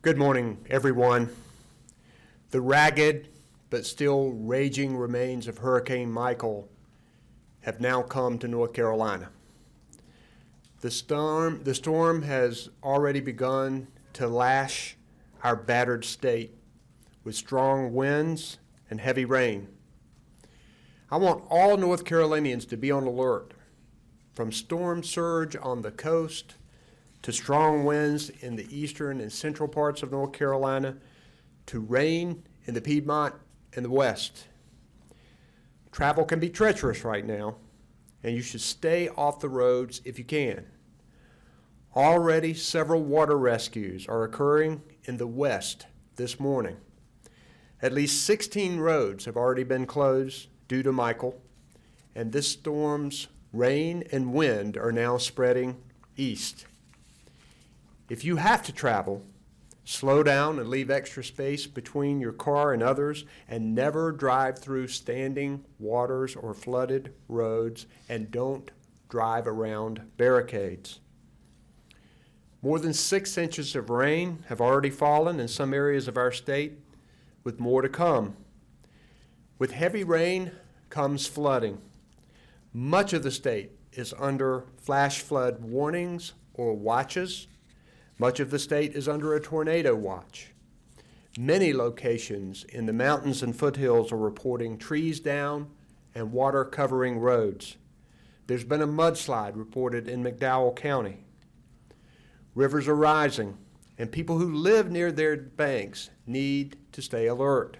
Good morning, everyone. The ragged but still raging remains of Hurricane Michael have now come to North Carolina. The storm has already begun to lash our battered state with strong winds and heavy rain. I want all North Carolinians to be on alert, from storm surge on the coast to strong winds in the eastern and central parts of North Carolina, to rain in the Piedmont and the west. Travel can be treacherous right now, and you should stay off the roads if you can. Already several water rescues are occurring in the west this morning. At least 16 roads have already been closed due to Michael, and this storm's rain and wind are now spreading east. If you have to travel, slow down and leave extra space between your car and others, and never drive through standing waters or flooded roads, and don't drive around barricades. More than 6 inches of rain have already fallen in some areas of our state, with more to come. With heavy rain comes flooding. Much of the state is under flash flood warnings or watches. Much of the state is under a tornado watch. Many locations in the mountains and foothills are reporting trees down and water covering roads. There's been a mudslide reported in McDowell County. Rivers are rising, and people who live near their banks need to stay alert.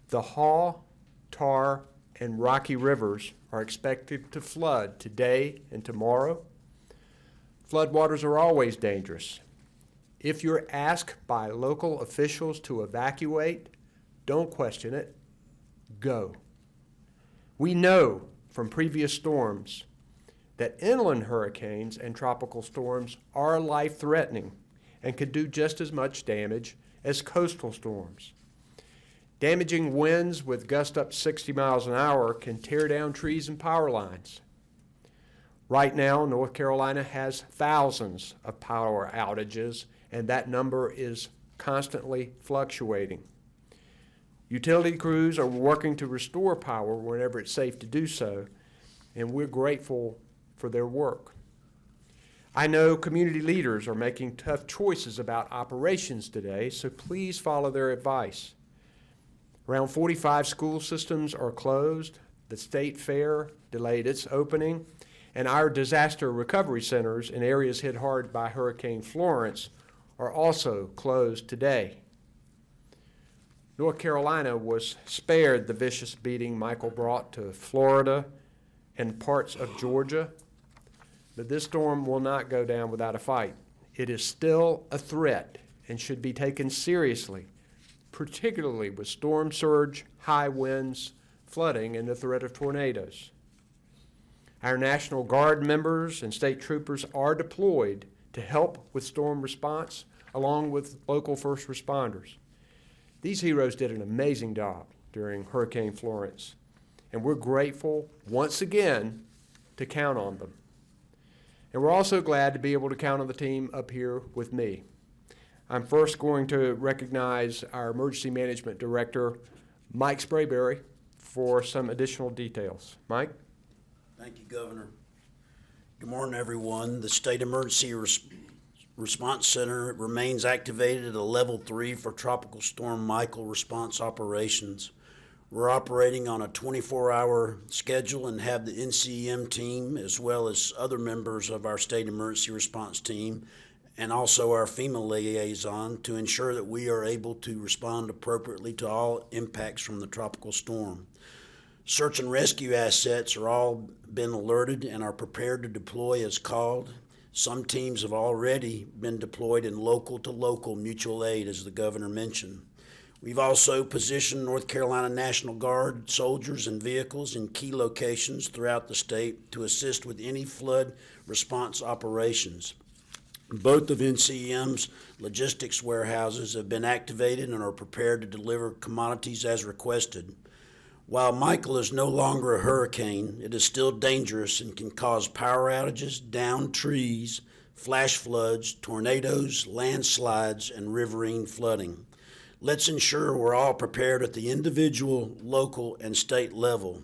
The Haw, Tar, and Rocky rivers are expected to flood today and tomorrow. Floodwaters are always dangerous. If you're asked by local officials to evacuate, don't question it. Go. We know from previous storms that inland hurricanes and tropical storms are life-threatening and could do just as much damage as coastal storms. Damaging winds with gusts up 60 miles an hour can tear down trees and power lines. Right now, North Carolina has thousands of power outages, and that number is constantly fluctuating. Utility crews are working to restore power whenever it's safe to do so, and we're grateful for their work. I know community leaders are making tough choices about operations today, so please follow their advice. Around 45 school systems are closed, the state fair delayed its opening, and our disaster recovery centers in areas hit hard by Hurricane Florence are also closed today. North Carolina was spared the vicious beating Michael brought to Florida and parts of Georgia, but this storm will not go down without a fight. It is still a threat and should be taken seriously, particularly with storm surge, high winds, flooding, and the threat of tornadoes. Our National Guard members and state troopers are deployed to help with storm response, along with local first responders. These heroes did an amazing job during Hurricane Florence, and we're grateful once again to count on them. And we're also glad to be able to count on the team up here with me. I'm first going to recognize our Emergency Management Director, Mike Sprayberry, for some additional details. Mike? Thank you, Governor. Good morning, everyone. The State Emergency Response Center remains activated at a level 3 for Tropical Storm Michael response operations. We're operating on a 24-hour schedule and have the NCEM team, as well as other members of our State Emergency Response team, and also our FEMA liaison, to ensure that we are able to respond appropriately to all impacts from the tropical storm. Search and rescue assets are all been alerted and are prepared to deploy as called. Some teams have already been deployed in local-to-local mutual aid, as the Governor mentioned. We've also positioned North Carolina National Guard soldiers and vehicles in key locations throughout the state to assist with any flood response operations. Both of NCEM's logistics warehouses have been activated and are prepared to deliver commodities as requested. While Michael is no longer a hurricane, it is still dangerous and can cause power outages, downed trees, flash floods, tornadoes, landslides, and riverine flooding. Let's ensure we're all prepared at the individual, local, and state level.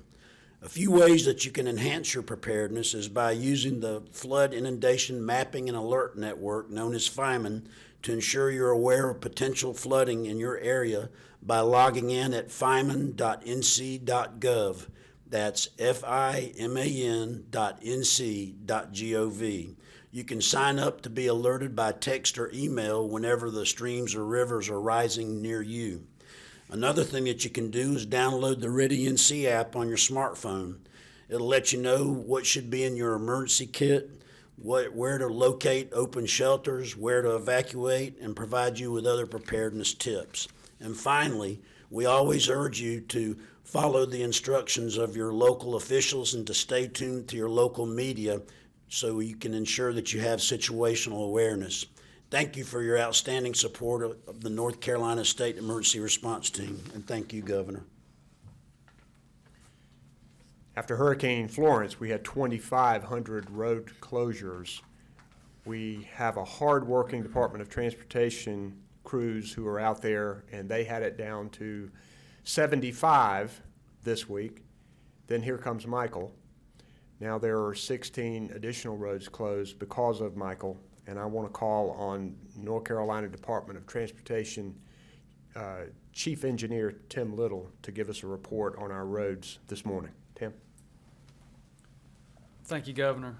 A few ways that you can enhance your preparedness is by using the Flood Inundation Mapping and Alert Network, known as FIMAN, to ensure you're aware of potential flooding in your area by logging in at fiman.nc.gov. That's fiman.nc.gov. You can sign up to be alerted by text or email whenever the streams or rivers are rising near you. Another thing that you can do is download the Ready NC app on your smartphone. It'll let you know what should be in your emergency kit, where to locate open shelters, where to evacuate, and provide you with other preparedness tips. And finally, we always urge you to follow the instructions of your local officials and to stay tuned to your local media so you can ensure that you have situational awareness. Thank you for your outstanding support of the North Carolina State Emergency Response Team, and thank you, Governor. After Hurricane Florence, we had 2,500 road closures. We have a hard-working Department of Transportation crews who are out there, and they had it down to 75 this week. Then here comes Michael. Now there are 16 additional roads closed because of Michael, and I want to call on North Carolina Department of Transportation Chief Engineer Tim Little to give us a report on our roads this morning. Tim? Thank you, Governor.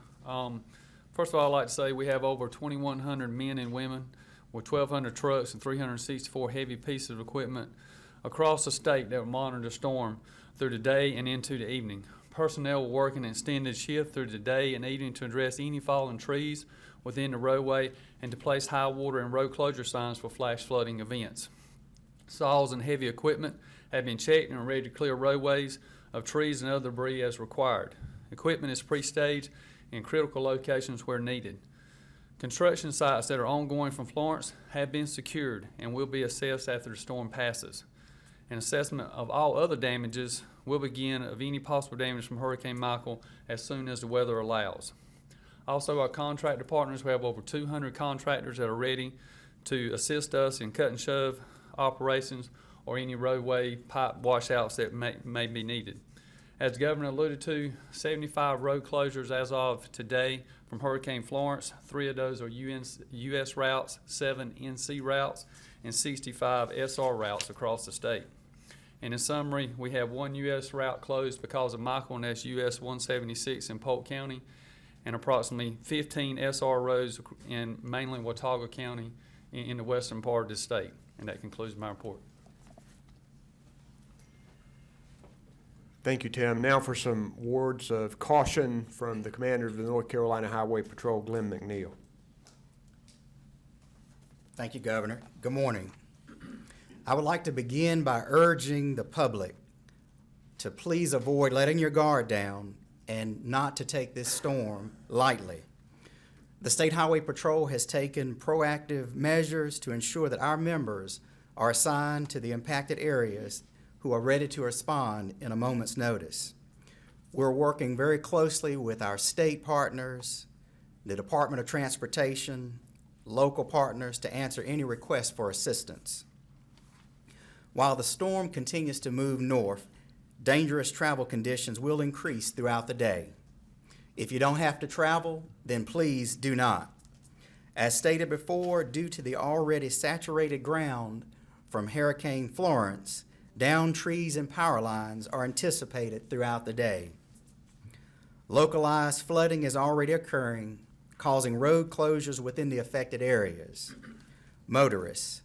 First of all, I'd like to say we have over 2,100 men and women with 1,200 trucks and 364 heavy pieces of equipment across the state that will monitor the storm through the day and into the evening. Personnel will work an extended shift through the day and evening to address any fallen trees within the roadway and to place high water and road closure signs for flash flooding events. Saws and heavy equipment have been checked and are ready to clear roadways of trees and other debris as required. Equipment is pre-staged in critical locations where needed. Construction sites that are ongoing from Florence have been secured and will be assessed after the storm passes. An assessment of all other damages will begin of any possible damage from Hurricane Michael as soon as the weather allows. Also, our contractor partners, we have over 200 contractors that are ready to assist us in cut and shove operations or any roadway pipe washouts that may be needed. As the Governor alluded to, 75 road closures as of today from Hurricane Florence. 3 of those are US routes, 7 NC routes, and 65 SR routes across the state. And in summary, we have 1 US route closed because of Michael, and that's US 176 in Polk County, and approximately 15 SR roads in mainly Watauga County in the western part of the state. And that concludes my report. Thank you, Tim. Now for some words of caution from the commander of the North Carolina Highway Patrol, Glenn McNeil. Thank you, Governor. Good morning. I would like to begin by urging the public to please avoid letting your guard down and not to take this storm lightly. The State Highway Patrol has taken proactive measures to ensure that our members are assigned to the impacted areas who are ready to respond in a moment's notice. We're working very closely with our state partners, the Department of Transportation, local partners to answer any requests for assistance. While the storm continues to move north, dangerous travel conditions will increase throughout the day. If you don't have to travel, then please do not. As stated before, due to the already saturated ground from Hurricane Florence, downed trees and power lines are anticipated throughout the day. Localized flooding is already occurring, causing road closures within the affected areas. Motorists,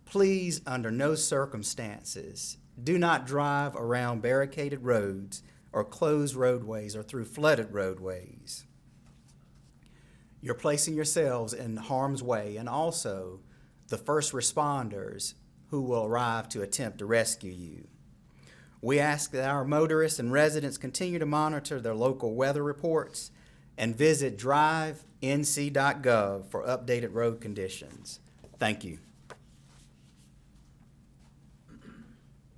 please, under no circumstances, do not drive around barricaded roads or closed roadways or through flooded roadways. You're placing yourselves in harm's way, and also the first responders who will arrive to attempt to rescue you. We ask that our motorists and residents continue to monitor their local weather reports and visit drivenc.gov for updated road conditions. Thank you.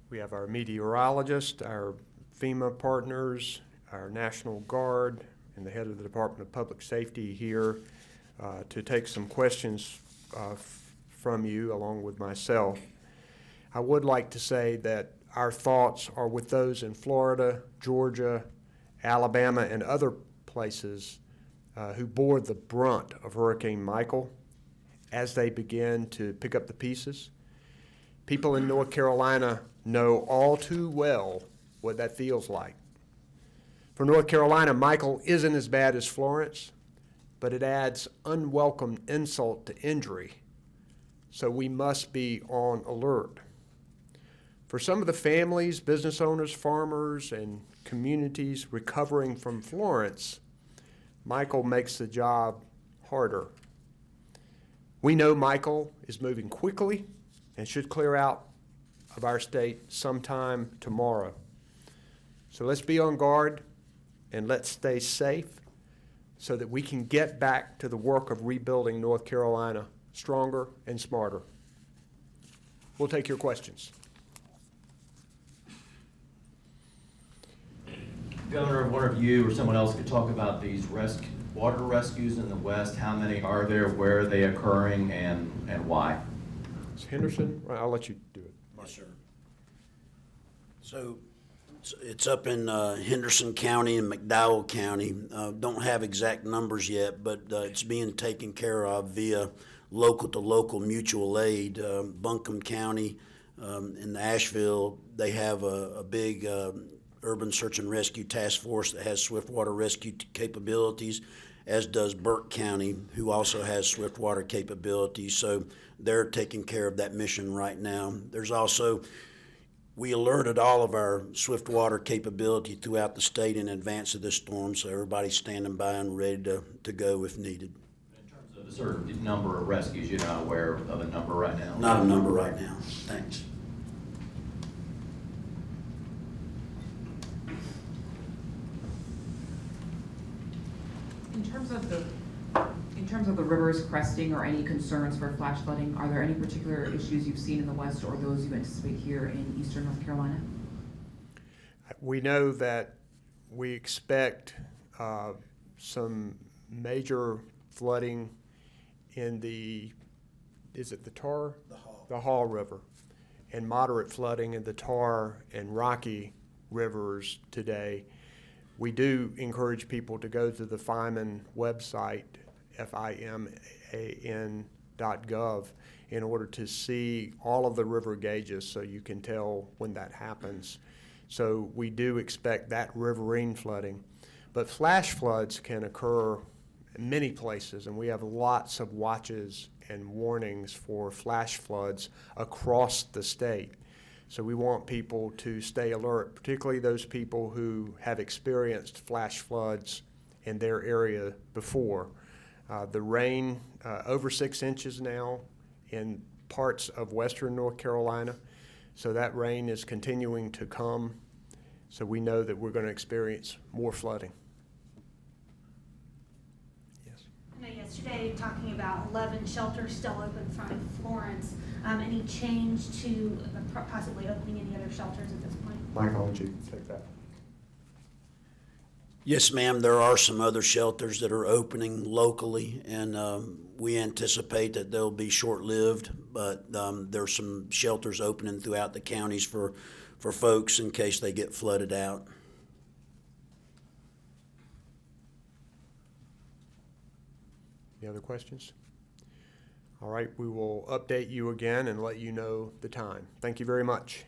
We have our meteorologist, our FEMA partners, our National Guard, and the head of the Department of Public Safety here to take some questions from you along with myself. I would like to say that our thoughts are with those in Florida, Georgia, Alabama, and other places who bore the brunt of Hurricane Michael as they begin to pick up the pieces. People in North Carolina know all too well what that feels like. For North Carolina, Michael isn't as bad as Florence, but it adds unwelcome insult to injury, so we must be on alert. For some of the families, business owners, farmers, and communities recovering from Florence, Michael makes the job harder. We know Michael is moving quickly and should clear out of our state sometime tomorrow. So let's be on guard and let's stay safe so that we can get back to the work of rebuilding North Carolina stronger and smarter. We'll take your questions. Governor, I wonder if you or someone else could talk about these water rescues in the West. How many are there? Where are they occurring, and why? Henderson, I'll let you do it. Yes, sir. So it's up in Henderson County and McDowell County. Don't have exact numbers yet, but it's being taken care of via local-to-local mutual aid. Buncombe County in Asheville, they have a big urban search and rescue task force that has swiftwater rescue capabilities, as does Burke County, who also has swiftwater capabilities. So they're taking care of that mission right now. There's also, we alerted all of our swiftwater capability throughout the state in advance of this storm, so everybody's standing by and ready to go if needed. In terms of a certain number of rescues, you're not aware of a number right now? Not a number right now. Thanks. In terms of the rivers cresting or any concerns for flash flooding, are there any particular issues you've seen in the West or those you anticipate here in eastern North Carolina? We know that we expect some major flooding in is it the Tar? The Haw River, and moderate flooding in the Tar and Rocky rivers today. We do encourage people to go to the FIMAN website, FIMAN.gov, in order to see all of the river gauges so you can tell when that happens. So we do expect that riverine flooding. But flash floods can occur in many places, and we have lots of watches and warnings for flash floods across the state. So we want people to stay alert, particularly those people who have experienced flash floods in their area before. The rain, over 6 inches now in parts of western North Carolina. So that rain is continuing to come. So we know that we're going to experience more flooding. Yes. I know yesterday talking about 11 shelters still open from Florence. Any change to possibly opening any other shelters at this point? Mike, I'll let you take that. Yes, ma'am. There are some other shelters that are opening locally, and we anticipate that they'll be short-lived, but there's some shelters opening throughout the counties for folks in case they get flooded out. Any other questions? All right, we will update you again and let you know the time. Thank you very much.